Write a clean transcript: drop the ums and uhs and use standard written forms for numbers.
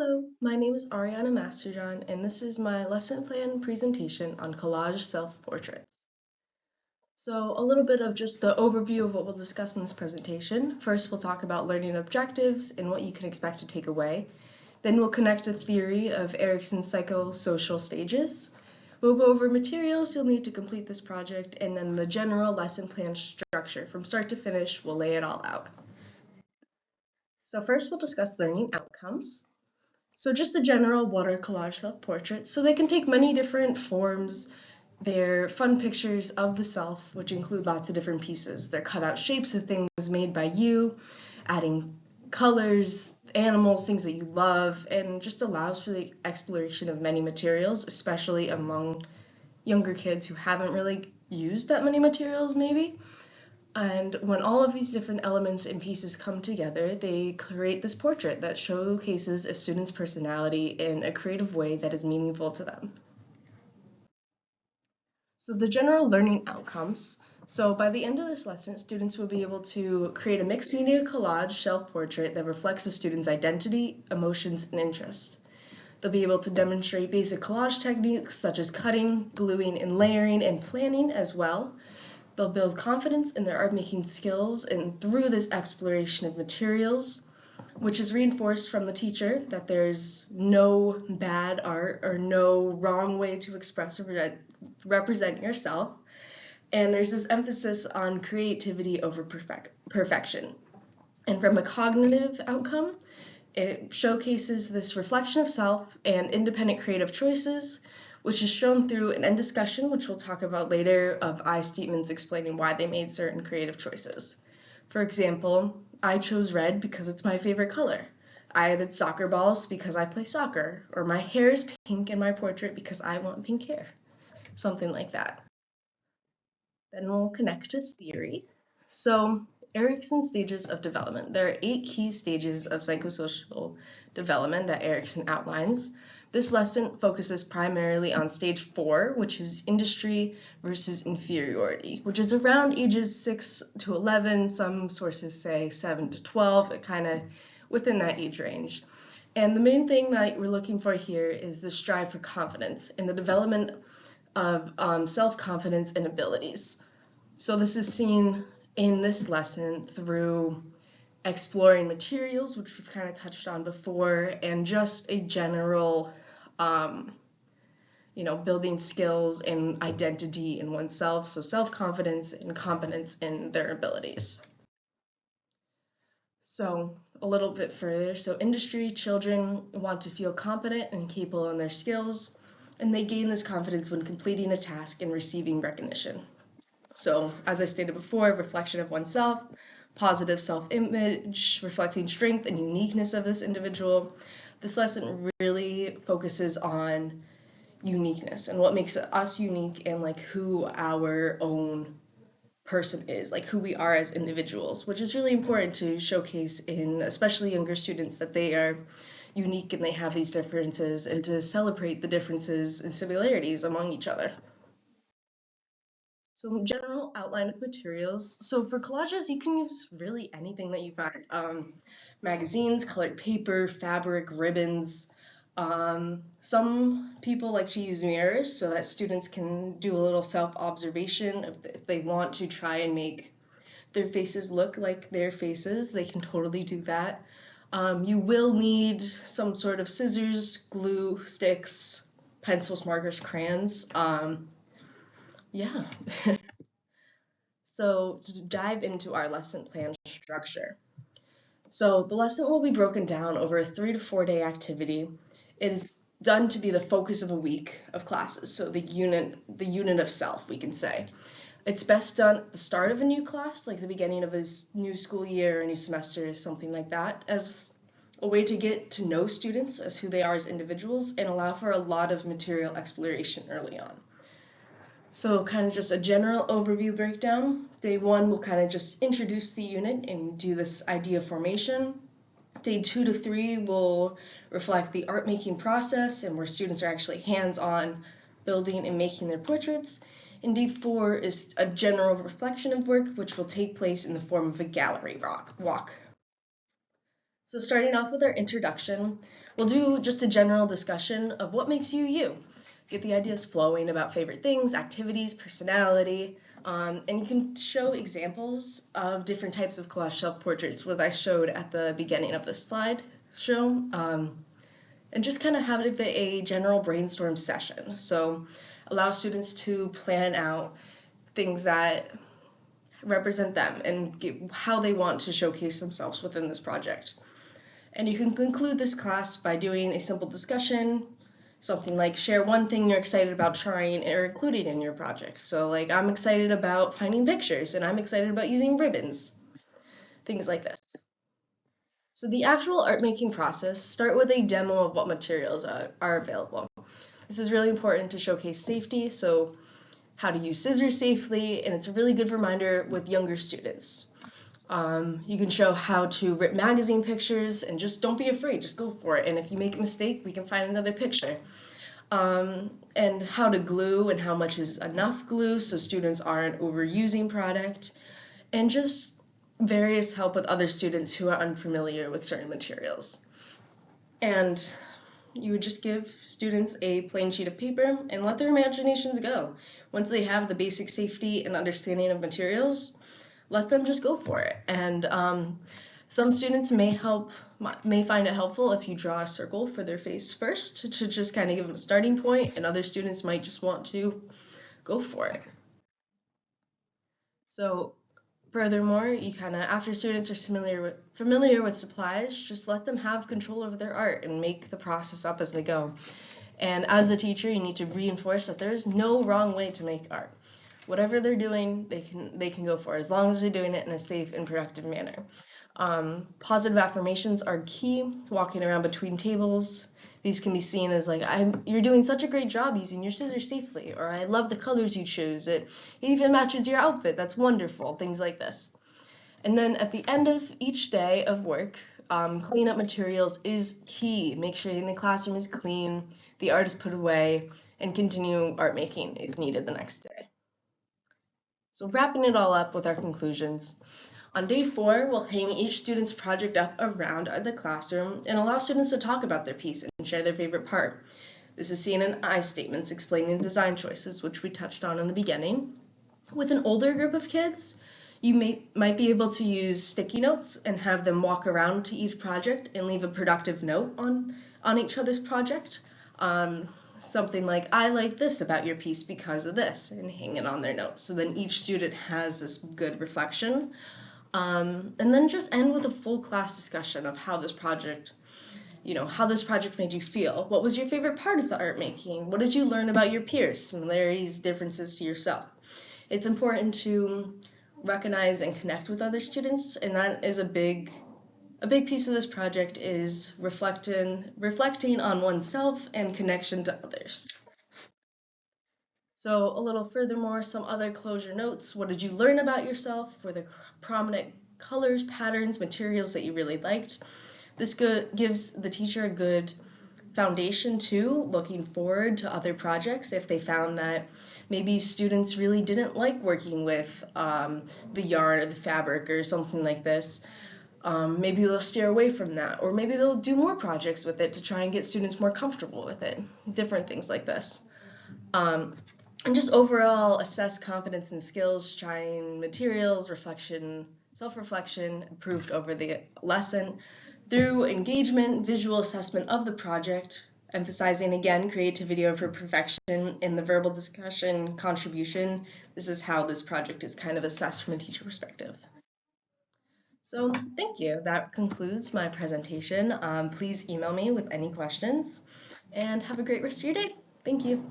Hello, my name is Ariana Masterjohn, and this is my lesson plan presentation on collage self-portraits. So a little bit of just the overview of what we'll discuss in this presentation. First, we'll talk about learning objectives and what you can expect to take away. Then we'll connect a theory of Erikson's psychosocial stages. We'll go over materials you'll need to complete this project, and then the general lesson plan structure. From start to finish, we'll lay it all out. So first, we'll discuss learning outcomes. So just a general water collage self-portraits. So they can take many different forms. They're fun pictures of the self, which include lots of different pieces. They're cut out shapes of things made by you, adding colors, animals, things that you love, and just allows for the exploration of many materials, especially among younger kids who haven't really used that many materials maybe. And when all of these different elements and pieces come together, they create this portrait that showcases a student's personality in a creative way that is meaningful to them. So the general learning outcomes. So by the end of this lesson, students will be able to create a mixed media collage self-portrait that reflects the student's identity, emotions, and interests. They'll be able to demonstrate basic collage techniques such as cutting, gluing, and layering, and planning as well. They'll build confidence in their art making skills and through this exploration of materials, which is reinforced from the teacher that there's no bad art or no wrong way to express or represent yourself. And there's this emphasis on creativity over perfection. And from a cognitive outcome, it showcases this reflection of self and independent creative choices, which is shown through an end discussion, which we'll talk about later, of I statements explaining why they made certain creative choices. For example, I chose red because it's my favorite color. I added soccer balls because I play soccer, or my hair is pink in my portrait because I want pink hair. Something like that. Then we'll connect to theory. So, Erikson's stages of development. There are 8 key stages of psychosocial development that Erikson outlines. This lesson focuses primarily on stage 4, which is industry versus inferiority, which is around ages 6 to 11. Some sources say 7 to 12, kind of within that age range. And the main thing that we're looking for here is the strive for confidence in the development of self-confidence and abilities. So this is seen in this lesson through exploring materials, which we've kind of touched on before, and just a general, building skills and identity in oneself, so self-confidence and confidence in their abilities. So a little bit further, so industry children want to feel competent and capable in their skills, and they gain this confidence when completing a task and receiving recognition. So, as I stated before, reflection of oneself, positive self-image, reflecting strength and uniqueness of this individual. This lesson really focuses on uniqueness and what makes us unique and like who our own person is, like who we are as individuals, which is really important to showcase in especially younger students that they are unique and they have these differences, and to celebrate the differences and similarities among each other. So general outline of materials. So for collages, you can use really anything that you find. Magazines, colored paper, fabric, ribbons. Some people like to use mirrors so that students can do a little self-observation if they want to try and make their faces look like their faces. They can totally do that. You will need some sort of scissors, glue, sticks, pencils, markers, crayons. Yeah. So to dive into our lesson plan structure. So the lesson will be broken down over a 3 to 4 day activity. It is done to be the focus of a week of classes. So the unit of self, we can say. It's best done at the start of a new class, like the beginning of a new school year or a new semester, something like that, as a way to get to know students as who they are as individuals and allow for a lot of material exploration early on. So kind of just a general overview breakdown. Day 1 will kind of just introduce the unit and do this idea formation. Day 2 to 3 will reflect the art making process and where students are actually hands-on building and making their portraits. And day 4 is a general reflection of work, which will take place in the form of a gallery walk. So starting off with our introduction, we'll do just a general discussion of what makes you you. Get the ideas flowing about favorite things, activities, personality, and you can show examples of different types of collage self-portraits, what I showed at the beginning of the slide show, and just kind of have it a general brainstorm session. So allow students to plan out things that represent them and how they want to showcase themselves within this project. And you can conclude this class by doing a simple discussion, something like share one thing you're excited about trying or including in your project. So like I'm excited about finding pictures and I'm excited about using ribbons, things like this. So the actual art making process, start with a demo of what materials are available. This is really important to showcase safety, so how to use scissors safely, and it's a really good reminder with younger students. You can show how to rip magazine pictures and just don't be afraid, just go for it. And if you make a mistake, we can find another picture. And how to glue and how much is enough glue so students aren't overusing product. And just various help with other students who are unfamiliar with certain materials. And you would just give students a plain sheet of paper and let their imaginations go. Once they have the basic safety and understanding of materials, let them just go for it. And some students may find it helpful if you draw a circle for their face first to just kind of give them a starting point, and other students might just want to go for it. So furthermore, you kind of, after students are familiar with supplies, just let them have control over their art and make the process up as they go. And as a teacher, you need to reinforce that there is no wrong way to make art. Whatever they're doing, they can go for it, as long as they're doing it in a safe and productive manner. Positive affirmations are key. Walking around between tables, these can be seen as like, you're doing such a great job using your scissors safely, or I love the colors you choose. It even matches your outfit. That's wonderful. Things like this. And then at the end of each day of work, clean up materials is key. Make sure the classroom is clean, the art is put away, and continue art making if needed the next day. So wrapping it all up with our conclusions. On day 4, we'll hang each student's project up around the classroom and allow students to talk about their piece and share their favorite part. This is seen in I statements explaining design choices, which we touched on in the beginning. With an older group of kids, you might be able to use sticky notes and have them walk around to each project and leave a productive note on each other's project. Something like, I like this about your piece because of this, and hang it on their notes. So then each student has this good reflection. And then just end with a full class discussion of how this project made you feel. What was your favorite part of the art making? What did you learn about your peers? Similarities, differences to yourself. It's important to recognize and connect with other students, and that is a big piece of this project is reflecting on oneself and connection to others. So a little furthermore, some other closure notes. What did you learn about yourself? Were there prominent colors, patterns, materials that you really liked? This gives the teacher a good foundation too, looking forward to other projects if they found that maybe students really didn't like working with the yarn or the fabric or something like this. Maybe they'll steer away from that, or maybe they'll do more projects with it to try and get students more comfortable with it. Different things like this. And just overall assess confidence and skills, trying materials, reflection, self-reflection improved over the lesson through engagement, visual assessment of the project, emphasizing again creativity over perfection in the verbal discussion, contribution. This is how this project is kind of assessed from a teacher perspective. So thank you. That concludes my presentation. Please email me with any questions, and have a great rest of your day. Thank you.